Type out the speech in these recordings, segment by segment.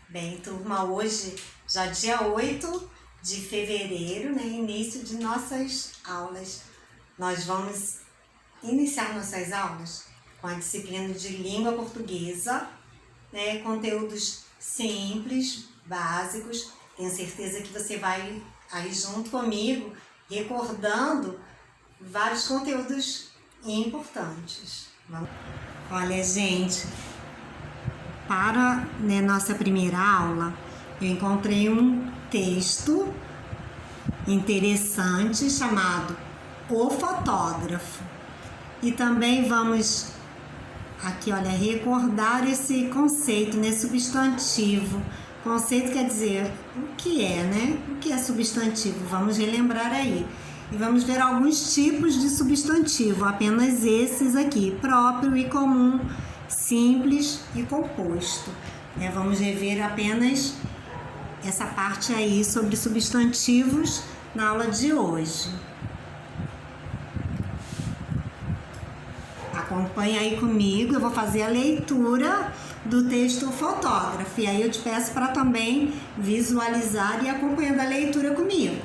Bem, turma, hoje, já dia 8 de fevereiro, né, início de nossas aulas. Nós vamos iniciar nossas aulas com a disciplina de língua portuguesa, né, conteúdos simples, básicos. Tenho certeza que você vai aí junto comigo, recordando vários conteúdos importantes. Olha, gente, para nossa primeira aula, eu encontrei um texto interessante chamado O Fotógrafo. E também vamos aqui, olha, recordar esse conceito, né, substantivo. Conceito quer dizer o que é, né? O que é substantivo? Vamos relembrar aí. E vamos ver alguns tipos de substantivo, apenas esses aqui, próprio e comum, simples e composto. Vamos rever apenas essa parte aí sobre substantivos na aula de hoje. Acompanha aí comigo, eu vou fazer a leitura do texto Fotógrafo. E aí eu te peço para também visualizar e acompanhar a leitura comigo.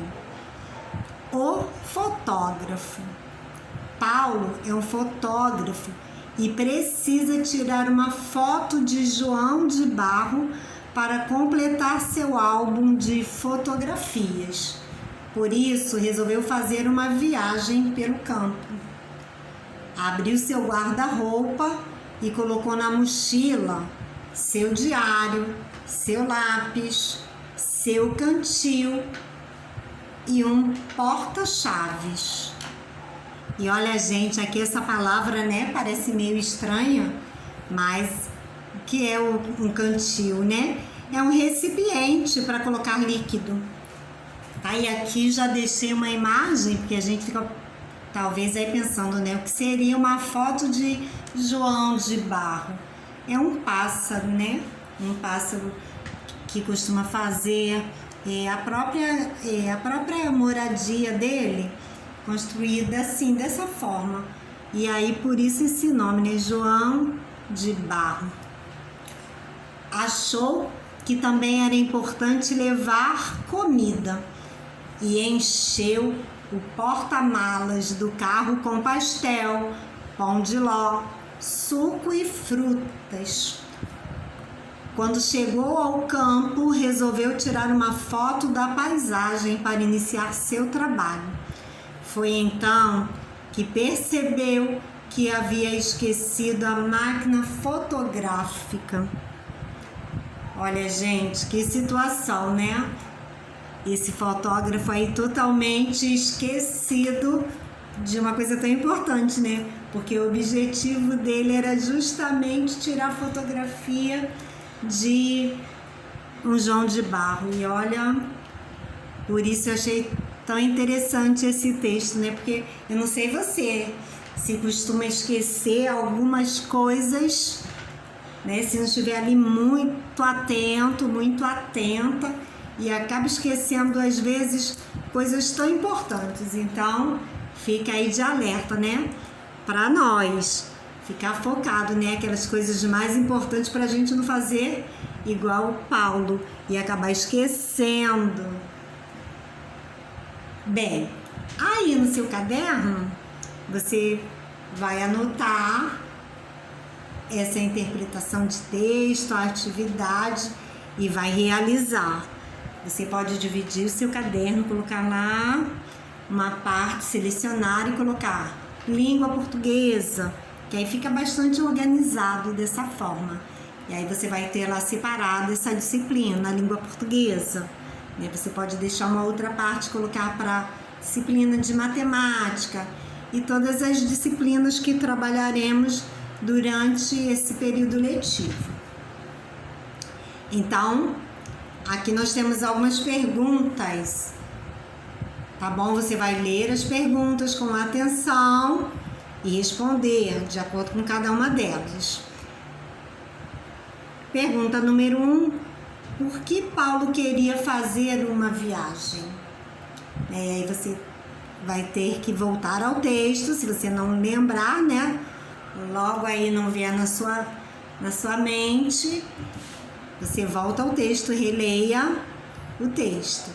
O fotógrafo. Paulo é um fotógrafo e precisa tirar uma foto de João de Barro para completar seu álbum de fotografias. Por isso, resolveu fazer uma viagem pelo campo. Abriu seu guarda-roupa e colocou na mochila seu diário, seu lápis, seu cantil e um porta-chaves. E olha, gente, aqui essa palavra, né, parece meio estranha, mas o que é um cantil, né? É um recipiente para colocar líquido. Tá? E aqui já deixei uma imagem, porque a gente fica talvez aí pensando, né, o que seria uma foto de João de Barro. É um pássaro, né? Um pássaro que costuma fazer a própria moradia dele construída assim, dessa forma. E aí por isso esse nome, né? João de Barro. Achou que também era importante levar comida e encheu o porta-malas do carro com pastel, pão de ló, suco e frutas. Quando chegou ao campo, resolveu tirar uma foto da paisagem para iniciar seu trabalho. Foi então que percebeu que havia esquecido a máquina fotográfica. Olha, gente, que situação, né? Esse fotógrafo aí totalmente esquecido de uma coisa tão importante, né? Porque o objetivo dele era justamente tirar fotografia de um João de Barro. E olha, por isso eu achei tão interessante esse texto, né? Porque eu não sei você, se costuma esquecer algumas coisas, né? Se não estiver ali muito atento, muito atenta, e acaba esquecendo às vezes coisas tão importantes. Então, fica aí de alerta, né? Para nós ficar focado, né? Aquelas coisas mais importantes para a gente não fazer igual o Paulo e acabar esquecendo. Bem, aí no seu caderno você vai anotar essa interpretação de texto, a atividade e vai realizar. Você pode dividir o seu caderno, colocar lá uma parte, selecionar e colocar língua portuguesa, que aí fica bastante organizado dessa forma. E aí você vai ter lá separado essa disciplina, a língua portuguesa. Você pode deixar uma outra parte, colocar para disciplina de matemática e todas as disciplinas que trabalharemos durante esse período letivo. Então, aqui nós temos algumas perguntas, tá bom? Você vai ler as perguntas com atenção e responder de acordo com cada uma delas. Pergunta número 1. Por que Paulo queria fazer uma viagem? Aí você vai ter que voltar ao texto, se você não lembrar, né? Logo aí não vier na sua mente. Você volta ao texto, releia o texto.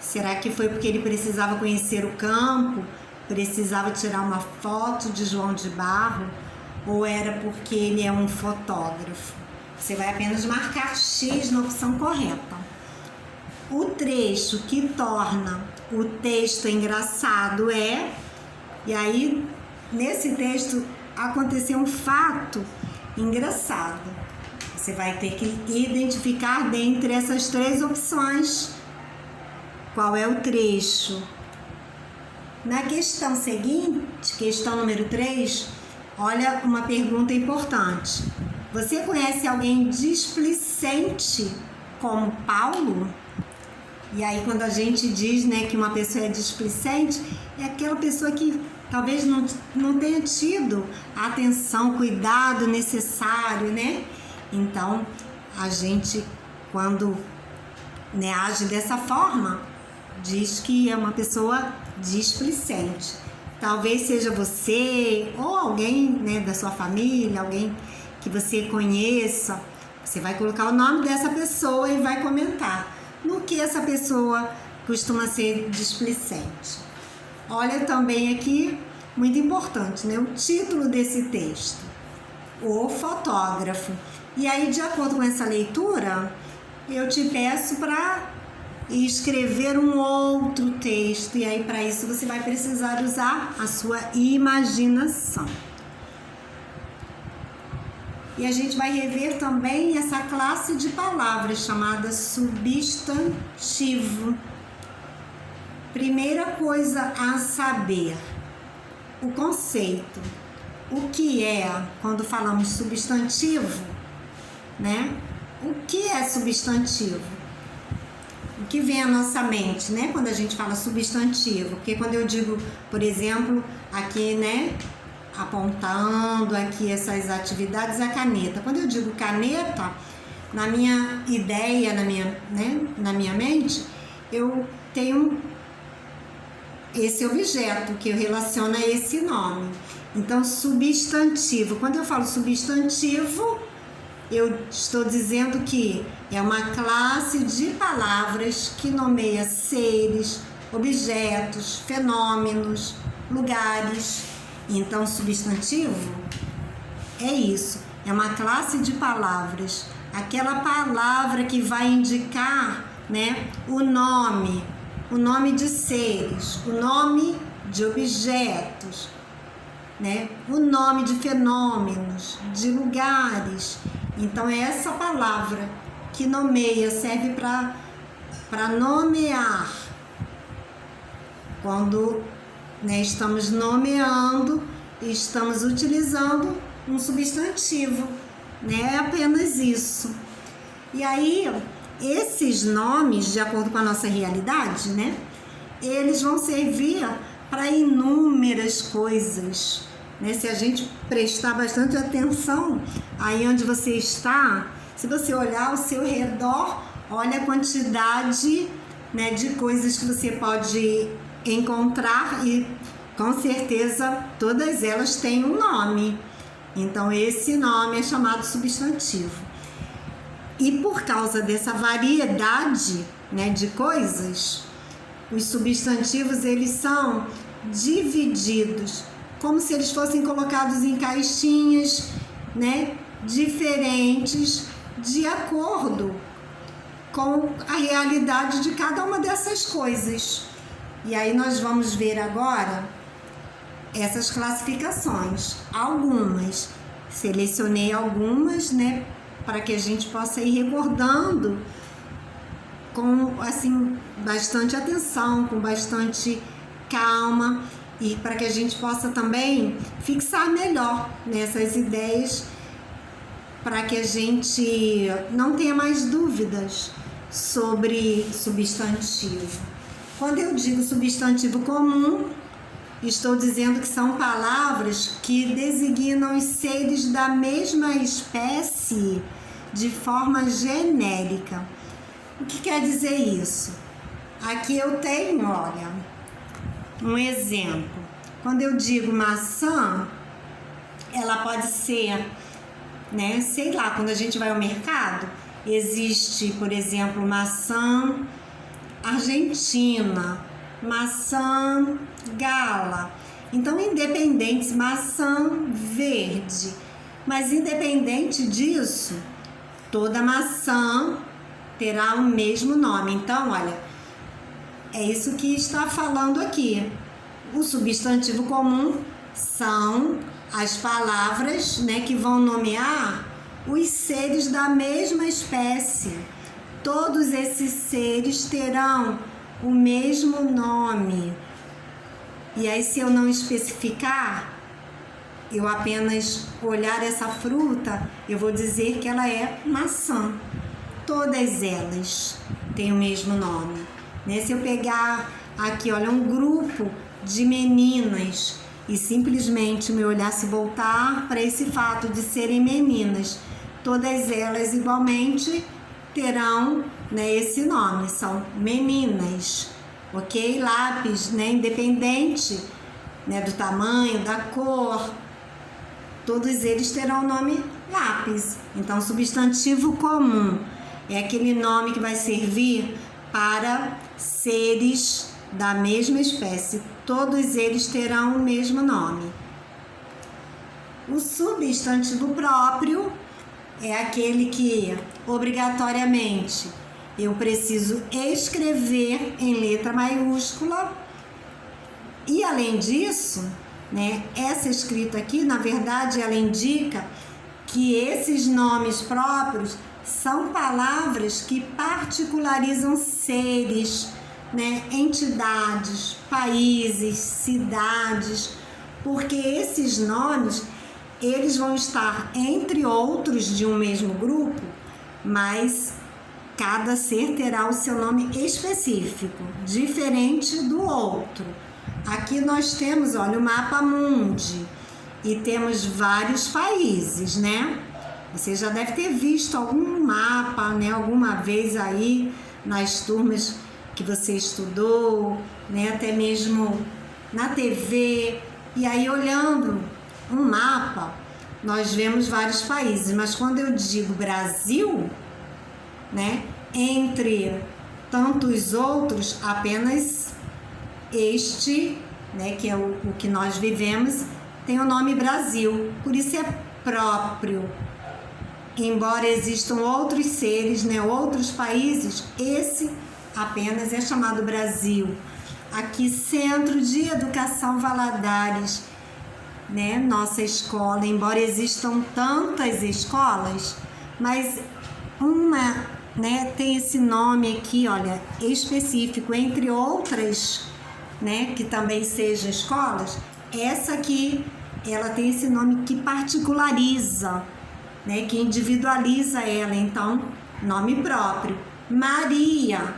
Será que foi porque ele precisava conhecer o campo, precisava tirar uma foto de João de Barro, ou era porque ele é um fotógrafo? Você vai apenas marcar X na opção correta. O trecho que torna o texto engraçado é... E aí, nesse texto, aconteceu um fato engraçado. Você vai ter que identificar dentre essas 3 opções qual é o trecho. Na questão seguinte, questão número 3, olha uma pergunta importante. Você conhece alguém displicente como Paulo? E aí, quando a gente diz, né, que uma pessoa é displicente, é aquela pessoa que talvez não tenha tido a atenção, cuidado necessário, né? Então, a gente, quando, né, age dessa forma, diz que é uma pessoa displicente. Talvez seja você ou alguém, né, da sua família, alguém que você conheça. Você vai colocar o nome dessa pessoa e vai comentar no que essa pessoa costuma ser displicente. Olha também aqui, muito importante, né, o título desse texto, o fotógrafo. E aí, de acordo com essa leitura, eu te peço para escrever um outro texto. E aí, para isso, você vai precisar usar a sua imaginação. E a gente vai rever também essa classe de palavras chamada substantivo. Primeira coisa a saber, o conceito. O que é, quando falamos substantivo, né? O que é substantivo? O que vem à nossa mente, né? Quando a gente fala substantivo. Porque quando eu digo, por exemplo, aqui, né, apontando aqui essas atividades, a caneta. Quando eu digo caneta, na minha ideia, na minha mente, eu tenho esse objeto que eu relaciono a esse nome. Então, substantivo. Quando eu falo substantivo, eu estou dizendo que é uma classe de palavras que nomeia seres, objetos, fenômenos, lugares. Então, substantivo é isso, é uma classe de palavras, aquela palavra que vai indicar, né, o nome de seres, o nome de objetos, né, o nome de fenômenos, de lugares. Então, é essa palavra que nomeia, serve para nomear. Quando, né, estamos nomeando, estamos utilizando um substantivo, né? É apenas isso. E aí, esses nomes, de acordo com a nossa realidade, né, eles vão servir para inúmeras coisas, né? Se a gente prestar bastante atenção aí onde você está, se você olhar ao seu redor, olha a quantidade, né, de coisas que você pode encontrar e com certeza todas elas têm um nome. Então esse nome é chamado substantivo. E por causa dessa variedade, né, de coisas, os substantivos eles são divididos como se eles fossem colocados em caixinhas, né, diferentes de acordo com a realidade de cada uma dessas coisas. E aí nós vamos ver agora essas classificações. Algumas, selecionei algumas, né, para que a gente possa ir recordando com, assim, bastante atenção, com bastante calma, e para que a gente possa também fixar melhor nessas ideias, para que a gente não tenha mais dúvidas sobre substantivo. Quando eu digo substantivo comum, estou dizendo que são palavras que designam os seres da mesma espécie de forma genérica. O que quer dizer isso? Aqui eu tenho, olha, um exemplo. Quando eu digo maçã, ela pode ser, né, sei lá, quando a gente vai ao mercado, Existe, por exemplo, maçã argentina, maçã gala. Então, independentes, maçã verde. Mas independente disso, toda maçã terá o mesmo nome. Então, olha, é isso que está falando aqui. O substantivo comum são as palavras, né, que vão nomear os seres da mesma espécie. Todos esses seres terão o mesmo nome. E aí, se eu não especificar, eu apenas olhar essa fruta, eu vou dizer que ela é maçã. Todas elas têm o mesmo nome. Né? Se eu pegar aqui, olha, um grupo de meninas e simplesmente meu olhar se voltar para esse fato de serem meninas, todas elas igualmente terão, né, esse nome, são meninas, ok? Lápis, né, independente, né, do tamanho, da cor, todos eles terão o nome lápis. Então, substantivo comum é aquele nome que vai servir para seres da mesma espécie. Todos eles terão o mesmo nome. O substantivo próprio é aquele que, obrigatoriamente, eu preciso escrever em letra maiúscula. E, além disso, né, essa escrita aqui, na verdade, ela indica que esses nomes próprios são palavras que particularizam seres, né, entidades, países, cidades, porque esses nomes, eles vão estar entre outros de um mesmo grupo, mas cada ser terá o seu nome específico, diferente do outro. Aqui nós temos, olha, o mapa mundi e temos vários países, né? Você já deve ter visto algum mapa, né, alguma vez aí nas turmas que você estudou, né, até mesmo na TV. E aí, olhando um mapa, nós vemos vários países, mas quando eu digo Brasil, né, entre tantos outros, apenas este, né, que é o que nós vivemos, tem o nome Brasil, por isso é próprio. Embora existam outros seres, né, outros países, esse apenas é chamado Brasil. Aqui, Centro de Educação Valadares, né, nossa escola, embora existam tantas escolas, mas uma, né, tem esse nome aqui, olha, específico, entre outras, né, que também sejam escolas, essa aqui, ela tem esse nome que particulariza, né, que individualiza ela, então, nome próprio. Maria,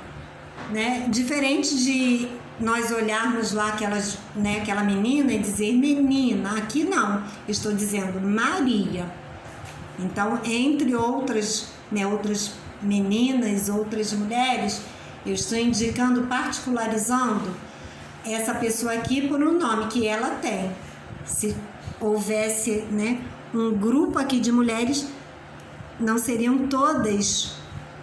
né, diferente de nós olharmos lá aquelas, né, aquela menina e dizer menina, aqui não, estou dizendo Maria. Então, entre outras, né, outras meninas, outras mulheres, eu estou indicando, particularizando essa pessoa aqui por um nome que ela tem. Se houvesse, né, um grupo aqui de mulheres, não seriam todas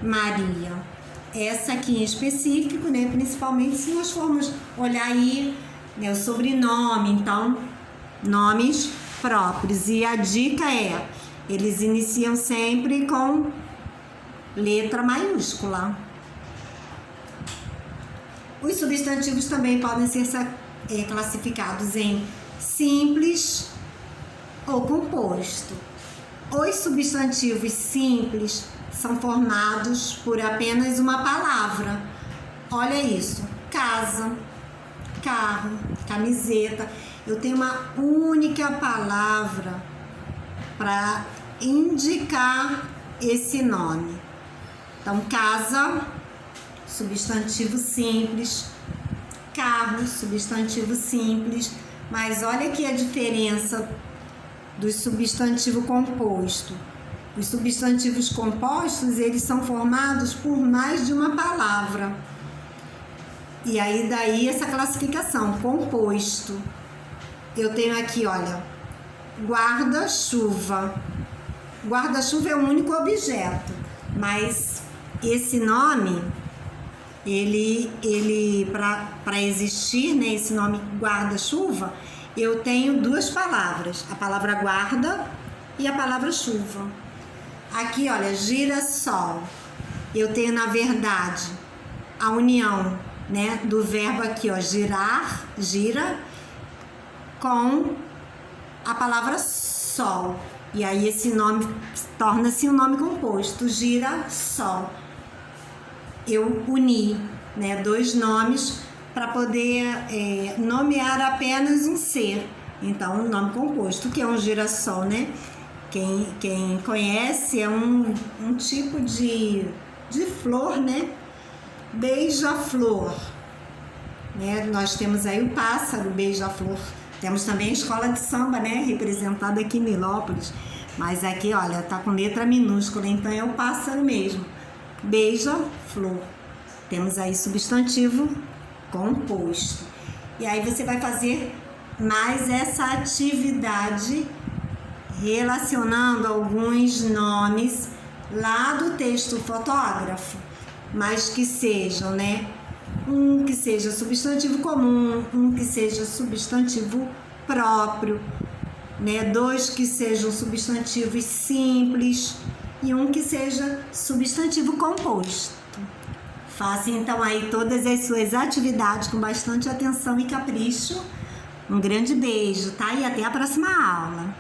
Maria. Essa aqui em específico, né, principalmente se nós formos olhar aí, né, o sobrenome, então, nomes próprios. E a dica é, eles iniciam sempre com letra maiúscula. Os substantivos também podem ser classificados em simples ou composto. Os substantivos simples são formados por apenas uma palavra. Olha isso: casa, carro, camiseta. Eu tenho uma única palavra para indicar esse nome. Então, casa, substantivo simples, carro, substantivo simples. Mas olha aqui a diferença do substantivo composto. Os substantivos compostos, eles são formados por mais de uma palavra. E aí, daí essa classificação, composto. Eu tenho aqui, olha, guarda-chuva. Guarda-chuva é um único objeto. Mas esse nome, ele para existir, né, esse nome guarda-chuva, eu tenho duas palavras, a palavra guarda e a palavra chuva. Aqui, olha, girassol, eu tenho, na verdade, a união, né, do verbo aqui, ó, girar, gira, com a palavra sol. E aí esse nome torna-se um nome composto, girassol. Eu uni, né, dois nomes para poder nomear apenas um ser. Então, um nome composto, que é um girassol, né? Quem conhece, é um tipo de flor, né? Beija-flor, né? Nós temos aí o pássaro beija-flor. Temos também a escola de samba, né? Representada aqui em Nilópolis. Mas aqui, olha, tá com letra minúscula, então é o pássaro mesmo. Beija-flor. Temos aí substantivo composto. E aí você vai fazer mais essa atividade relacionando alguns nomes lá do texto fotógrafo, mas que sejam, né? Um que seja substantivo comum, um que seja substantivo próprio, né? Dois que sejam substantivos simples e um que seja substantivo composto. Faça então aí todas as suas atividades com bastante atenção e capricho. Um grande beijo, tá? E até a próxima aula.